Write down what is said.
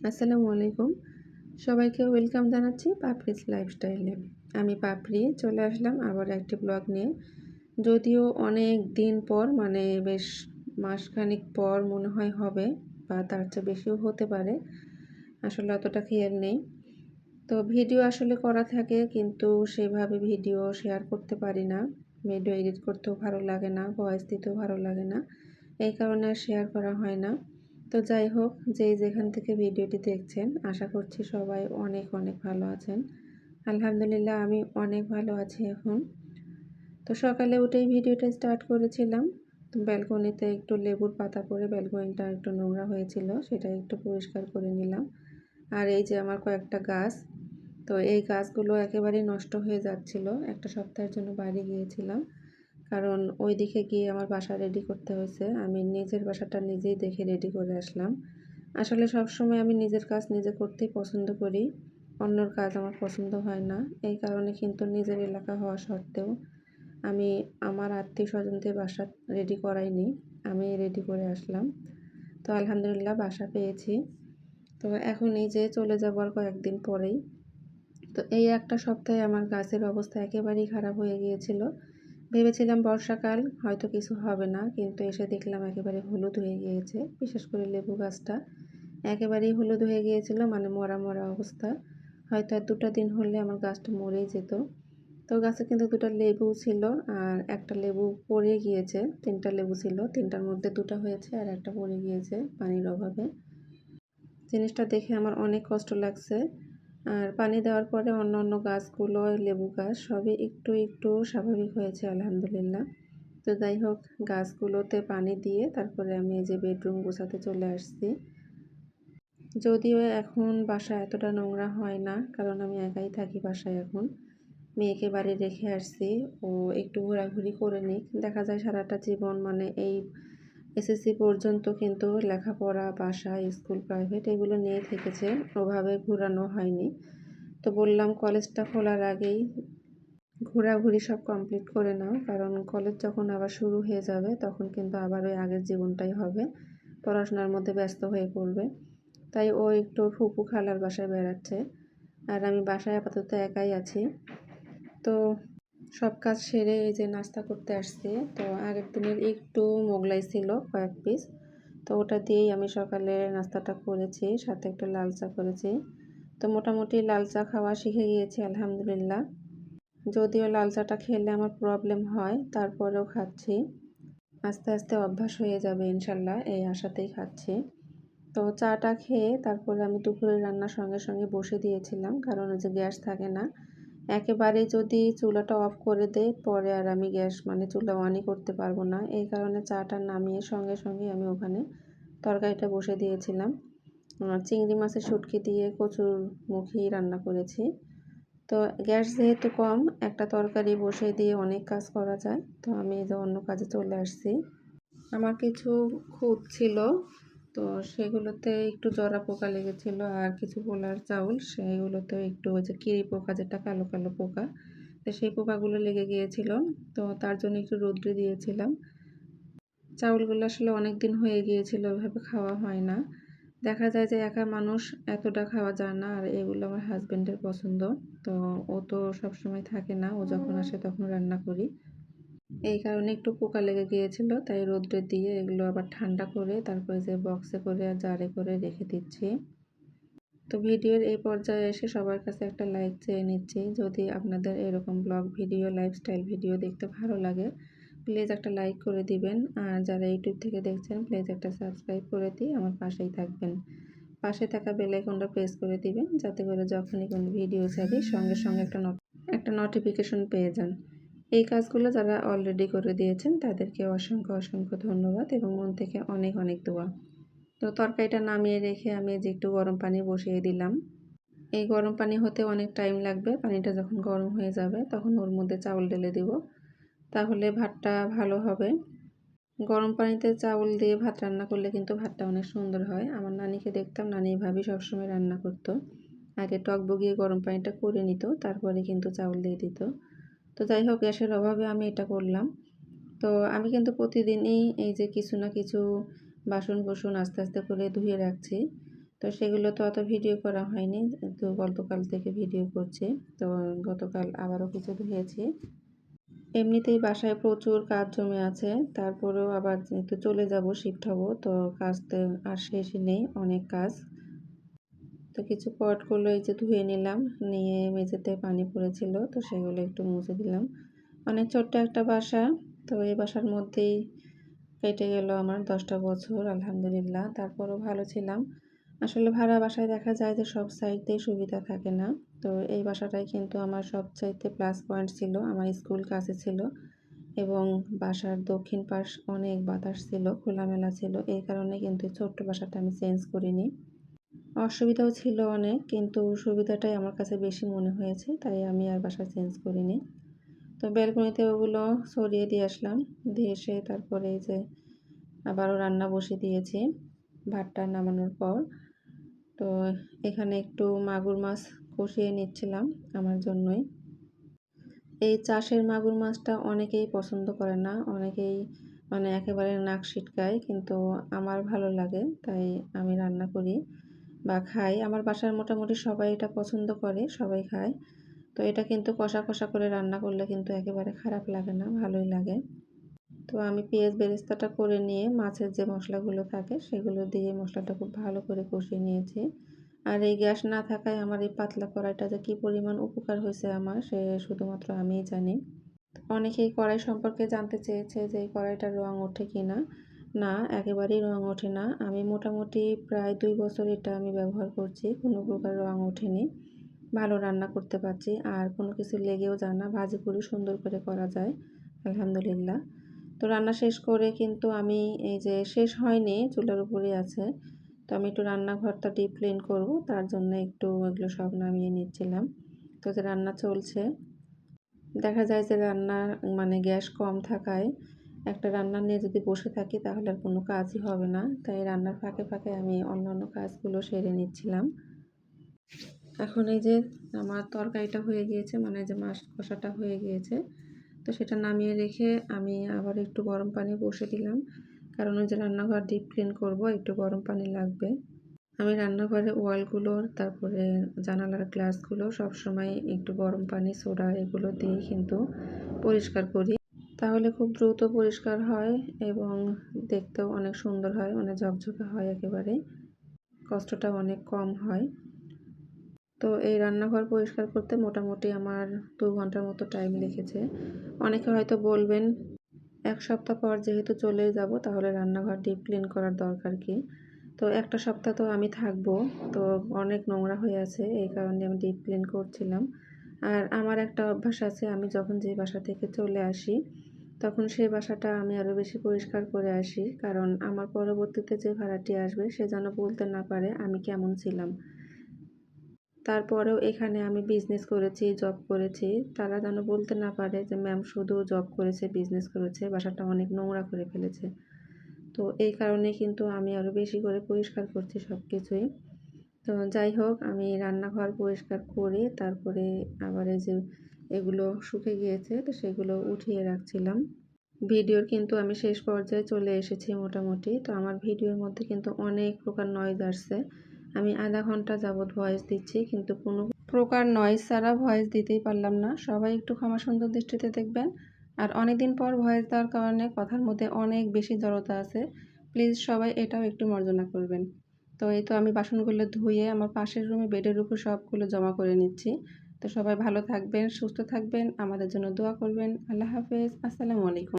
আসসালামু আলাইকুম। সবাইকে ওয়েলকাম জানাচ্ছি পাপড়িস লাইফস্টাইলে। আমি পাপড়ি চলে আসলাম আবার একটি ব্লগ নিয়ে। যদিও অনেক দিন পর বেশ মাসখানেক পর মনে হয় হবে বা তার চেয়ে বেশিও হতে পারে। আসলে অতটা খেয়াল নেই। তো ভিডিও আসলে করা থাকে কিন্তু সেভাবে ভিডিও শেয়ার করতে পারি না। ভিডিও এডিট করতেও ভালো লাগে না, ভয়েস দিতেও ভালো লাগে না। এই কারণে আর শেয়ার করা হয় না। তো যাই হোক, যেখান থেকে ভিডিওটি দেখছেন আশা করছি সবাই অনেক অনেক ভালো আছেন। আলহামদুলিল্লাহ আমি অনেক ভালো আছি এখন। তো সকালে উঠেই ভিডিওটা স্টার্ট করেছিলাম। তো ব্যালকনিতে একটু লেবুর পাতা পড়ে ব্যালকনিটা একটু নোংরা হয়েছিল, সেটা একটু পরিষ্কার করে নিলাম। আর এই যে আমার কয়েকটা গাছ, তো এই গাছগুলো একেবারেই নষ্ট হয়ে যাচ্ছিল। একটা সপ্তাহের জন্য বাড়ি গিয়েছিলাম, কারণ ওই দিকে গিয়ে আমার বাসা রেডি করতে হয়েছে। আমি নিজের বাসাটা নিজেই দেখে রেডি করে আসলাম। আসলে সবসময় আমি নিজের কাজ নিজে করতেই পছন্দ করি, অন্যর কাজ আমার পছন্দ হয় না। এই কারণে কিন্তু নিজের এলাকা হওয়া সত্ত্বেও আমি আমার আত্মীয় স্বজনদের বাসা রেডি করাইনি, আমি রেডি করে আসলাম। তো আলহামদুলিল্লাহ বাসা পেয়েছি। তো এখন এই যে চলে যাবার কয়েকদিন পরেই, তো এই একটা সপ্তাহে আমার গাছের অবস্থা একেবারেই খারাপ হয়ে গিয়েছিল। ভেবেছিলাম বর্ষাকাল হয়তো কিছু হবে না, কিন্তু এসে দেখলাম একেবারে হলুদ হয়ে গিয়েছে। বিশেষ করে লেবু গাছটা একেবারেই হলুদ হয়ে গিয়েছিল, মরা মরা অবস্থা। হয়তো আর 2টা দিন হলে আমার গাছটা মরেই যেত। তো গাছে কিন্তু 2টা লেবু ছিল, আর একটা লেবু পড়ে গিয়েছে। 3টা লেবু ছিল, 3টার মধ্যে 2টা হয়েছে আর একটা পড়ে গিয়েছে পানির অভাবে। জিনিসটা দেখে আমার অনেক কষ্ট লাগছে। আর পানি দেওয়ার পরে অন্য গাছগুলো, লেবু গাছ সবই একটু একটু স্বাভাবিক হয়েছে আলহামদুলিল্লাহ। তো যাই হোক, গাছগুলোতে পানি দিয়ে তারপরে আমি এই যে বেডরুম গোছাতে চলে আসছি। যদিও এখন বাসা এতটা নোংরা হয় না, কারণ আমি একাই থাকি বাসায় এখন। মেয়েকে বাড়ি রেখে আসছি, ও একটু ঘোরাঘুরি করে নিক। দেখা যায় সারাটা জীবন এই এসএসসি পর্যন্ত কিন্তু লেখাপড়া, বাসা, স্কুল, প্রাইভেট এগুলো নিয়ে থেকেছে, ওভাবে ঘোরানো হয়নি। তো বললাম কলেজটা খোলার আগেই ঘোরাঘুরি সব কমপ্লিট করে নাও, কারণ কলেজ যখন আবার শুরু হয়ে যাবে তখন কিন্তু আবার ওই আগের জীবনটাই হবে, পড়াশোনার মধ্যে ব্যস্ত হয়ে পড়বে। তাই ও একটু ফুপু খালার বাসায় বেড়াচ্ছে, আর আমি বাসায় আপাতত একাই আছি। তো সব কাজ সেরে এই যে নাস্তা করতে আসছি। তো আগের দিনের একটু মোগলাই ছিল কয়েক পিস, তো ওটা দিয়েই আমি সকালে নাস্তাটা করেছি, সাথে একটু লাল চা করেছি। তো মোটামুটি লাল চা খাওয়া শিখে গিয়েছি আলহামদুলিল্লাহ। যদিও লাল চাটা খেলে আমার প্রবলেম হয়, তারপরেও খাচ্ছি। আস্তে আস্তে অভ্যাস হয়ে যাবে ইনশাল্লাহ, এই আশাতেই খাচ্ছি। তো চাটা খেয়ে তারপরে আমি দুপুরের রান্না সঙ্গে সঙ্গে বসে দিয়েছিলাম, কারণ ওই যে গ্যাস থাকে না। একেবারে যদি চুলাটা অফ করে দেয় পরে আর আমি গ্যাস চুলা অনই করতে পারবো না। এই কারণে চাটা নামিয়ে সঙ্গে সঙ্গে আমি ওখানে তরকারিটা বসে দিয়েছিলাম। চিংড়ি মাছের শুটকি দিয়ে কচুর মুখি রান্না করেছি। তো গ্যাস যেহেতু কম, একটা তরকারি বসে দিয়ে অনেক কাজ করা যায়। তো আমি এই যে অন্য কাজে চলে আসছি। আমার কিছু খুদ ছিল, তো সেগুলোতে একটু জরা পোকা লেগেছিল, আর কিছু পোলার চাউল সেইগুলোতেও একটু ওই যে কিরি পোকা, যেটা কালো কালো পোকা, তো সেই পোকাগুলো লেগে গিয়েছিল। তো তার জন্য একটু রৌদ্রে দিয়েছিলাম। চাউলগুলো আসলে অনেক দিন হয়ে গিয়েছিল, ওইভাবে খাওয়া হয় না। দেখা যায় যে একা মানুষ এতটা খাওয়া যায় না, আর এগুলো আমার হাজবেন্ডের পছন্দ। তো ও তো সবসময় থাকে না, ও যখন আসে তখন রান্না করি। এই কারণে একটু পোকা লেগে গিয়েছিল, তাই রোদ্রে দিয়ে এগুলো আবার ঠান্ডা করে তারপরে যে বক্সে করে আর জারে করে রেখে দিচ্ছি। তো ভিডিওর এই পর্যায়ে এসে সবার কাছে একটা লাইক চেয়ে নিচ্ছি। যদি আপনাদের এরকম ব্লগ ভিডিও, লাইফস্টাইল ভিডিও দেখতে ভালো লাগে, প্লিজ একটা লাইক করে দিবেন। আর যারা ইউটিউব থেকে দেখছেন প্লিজ একটা সাবস্ক্রাইব করে দিয়ে আমার পাশেই থাকবেন। পাশে থাকা বেল আইকনটা প্রেস করে দিবেন, যাতে করে যখনই কোনো ভিডিও ছাড়ি সঙ্গে সঙ্গে একটা নোটিফিকেশন পেয়ে যান। এই কাজগুলো যারা অলরেডি করে দিয়েছেন তাদেরকে অসংখ্য অসংখ্য ধন্যবাদ এবং মন থেকে অনেক অনেক দোয়া। তো তরকারিটা নামিয়ে রেখে আমি যে একটু গরম পানি বসিয়ে দিলাম। এই গরম পানি হতে অনেক টাইম লাগবে। পানিটা যখন গরম হয়ে যাবে তখন ওর মধ্যে চাউল ঢেলে দিব, তাহলে ভাতটা ভালো হবে। গরম পানিতে চাউল দিয়ে ভাত রান্না করলে কিন্তু ভাতটা অনেক সুন্দর হয়। আমার নানিকে দেখতাম, নানি এভাবেই সবসময় রান্না করতো। আগে টক বগিয়ে গরম পানিটা করে নিত, তারপরে কিন্তু চাউল দিয়ে দিত। তো যাই হোক, গ্যাসের অভাবে আমি এটা করলাম। তো আমি কিন্তু প্রতিদিনই এই যে কিছু না কিছু বাসন কোসন আস্তে আস্তে করে ধুয়ে রাখছি। তো সেগুলো তো অত ভিডিও করা হয়নি, তো গতকাল থেকে ভিডিও করছি। তো গতকাল আবারও কিছু ধুয়েছি। এমনিতেই বাসায় প্রচুর কাজ জমে আছে, তারপরেও আবার যেহেতু চলে যাব, শিফট হব, তো কাজতে আর শেষই নেই, অনেক কাজ। তো কিছু পটগুলো এই যে ধুয়ে নিলাম, নিয়ে মেঝেতে পানি পড়েছিল, তো সেগুলো একটু মুছে দিলাম। অনেক ছোট্ট একটা বাসা, তো এই বাসার মধ্যেই কেটে গেল আমার 10টা বছর, আলহামদুলিল্লাহ। তারপরও ভালো ছিলাম। আসলে ভাড়া বাসায় দেখা যায় যে সব সাইডেই সুবিধা থাকে না। তো এই বাসাটাই কিন্তু আমার সবচাইতে প্লাস পয়েন্ট ছিল। আমার স্কুল কাছে ছিল এবং বাসার দক্ষিণ পাশ অনেক বাতাস ছিল, খোলামেলা ছিল। এই কারণে কিন্তু ছোট্ট বাসাটা আমি চেঞ্জ করিনি। অসুবিধাও ছিল অনেক, কিন্তু সুবিধাটাই আমার কাছে বেশি মনে হয়েছে, তাই আমি আর বাসা চেঞ্জ করিনি। তো ব্যালকনিতে ওগুলো সরিয়ে দিয়ে আসলাম, দিয়ে এসে তারপরে এই যে আবারও রান্না বসিয়ে দিয়েছি ভাতটা নামানোর পর। তো এখানে একটু মাগুর মাছ কষিয়ে নিচ্ছিলাম আমার জন্যই। এই চাষের মাগুর মাছটা অনেকেই পছন্দ করে না, অনেকেই মানে একেবারে নাক সিটকায়, কিন্তু আমার ভালো লাগে, তাই আমি রান্না করি বা খাই। আমার বাসার মোটামুটি সবাই এটা পছন্দ করে, সবাই খায়। তো এটা কিন্তু কষা কষা করে রান্না করলে কিন্তু একেবারে খারাপ লাগে না, ভালোই লাগে। তো আমি পেঁয়াজ বেরেস্তাটা করে নিয়ে মাছের যে মশলাগুলো থাকে সেগুলো দিয়ে মশলাটা খুব ভালো করে কষিয়ে নিয়েছি। আর এই গ্যাস না থাকায় আমার এই পাতলা কড়াইটা যে কী পরিমাণ উপকার হয়েছে আমার, সে শুধুমাত্র আমিই জানি। অনেকেই কড়াই সম্পর্কে জানতে চেয়েছে যে এই কড়াইটার রং ওঠে কি না। না, একেবারেই রং ওঠে না। আমি মোটামুটি প্রায় 2 বছর এটা আমি ব্যবহার করছি, কোনো প্রকার রং ওঠেনি। ভালো রান্না করতে পারছি, আর কোনো কিছু লেগেও যায় না, ভাজি পুরি সুন্দর করে করা যায়, আলহামদুলিল্লাহ। তো রান্না শেষ করে কিন্তু আমি এই যে শেষ হয়নি, চুলার উপরেই আছে। তো আমি একটু রান্নাঘরটা ডিপ ক্লিন করব, তার জন্য একটু এগুলো সব নামিয়ে নিচ্ছিলাম। তো যে রান্না চলছে, দেখা যায় যে রান্নার মানে গ্যাস কম থাকায় একটা রান্না নিয়ে যদি বসে থাকি তাহলে আর কোনো কাজই হবে না, তাই রান্নার ফাঁকে ফাঁকে আমি অন্যান্য কাজগুলো সেরে নিচ্ছিলাম। এখন এই যে আমার তরকারিটা হয়ে গিয়েছে, মানে যে মাছ কষাটা হয়ে গিয়েছে, তো সেটা নামিয়ে রেখে আমি আবার একটু গরম পানি বসে দিলাম, কারণ ওই যে রান্নাঘর ডিপ ক্লিন করব, একটু গরম পানি লাগবে। আমি রান্নাঘরের ওয়ালগুলোর, তারপরে জানালার গ্লাসগুলো সবসময় একটু গরম পানি, সোডা এগুলো দিয়েই কিন্তু পরিষ্কার করি। তাহলে খুব দ্রুত পরিষ্কার হয় এবং দেখতেও অনেক সুন্দর হয়, মানে ঝকঝকে হয় একেবারে, কষ্টটা অনেক কম হয়। তো এই রান্নাঘর পরিষ্কার করতে মোটামুটি আমার 2 ঘন্টার মতো টাইম লেগেছে। অনেকে হয়তো বলবেন 1 সপ্তাহ পর যেহেতু চলেই যাব, তাহলে রান্নাঘর ডিপ ক্লিন করার দরকার কি? তো 1টা সপ্তাহ তো আমি থাকবো, তো অনেক নোংরা হয়ে আছে, এই কারণে আমি ডিপ ক্লিন করছিলাম। আর আমার একটা অভ্যাস আছে, আমি যখন যে বাসা থেকে চলে আসি তখন সেই বাসাটা আমি আরও বেশি পরিষ্কার করে আসি, কারণ আমার পরবর্তীতে যে ভাড়াটি আসবে সে যেন বলতে না পারে আমি কেমন ছিলাম। তারপরেও এখানে আমি বিজনেস করেছি, জব করেছি, তারা যেন বলতে না পারে যে ম্যাম শুধু জব করেছে, বিজনেস করেছে, বাসাটা অনেক নোংরা করে ফেলেছে। তো এই কারণে কিন্তু আমি আরও বেশি করে পরিষ্কার করছি সব কিছুই। তো যাই হোক, আমি রান্নাঘর পরিষ্কার করে তারপরে আবার এই যে এগুলো শুকিয়ে গিয়েছে, তো সেগুলো উঠিয়ে রাখছিলাম। ভিডিওর কিন্তু আমি শেষ পর্যায়ে চলে এসেছি মোটামুটি। তো আমার ভিডিওর মধ্যে কিন্তু অনেক প্রকার নয়েজ আসছে। আমি আধা ঘন্টা যাবৎ ভয়েস দিচ্ছি, কিন্তু কোনো প্রকার নয়েজ ছাড়া ভয়েস দিতেই পারলাম না। সবাই একটু ক্ষমা সুন্দর দৃষ্টিতে দেখবেন। আর অনেকদিন পর ভয়েস দেওয়ার কারণে কথার মধ্যে অনেক বেশি জড়তা আছে। প্লিজ সবাই এটাও একটু মার্জনা করবেন। তো এই তো আমি বাসনগুলো ধুয়ে আমার পাশের রুমে বেডের উপর সবগুলো জমা করে নিচ্ছি। তো সবাই ভালো থাকবেন, সুস্থ থাকবেন, আমাদের জন্য দোয়া করবেন। আল্লাহ হাফেজ, আসসালামু আলাইকুম।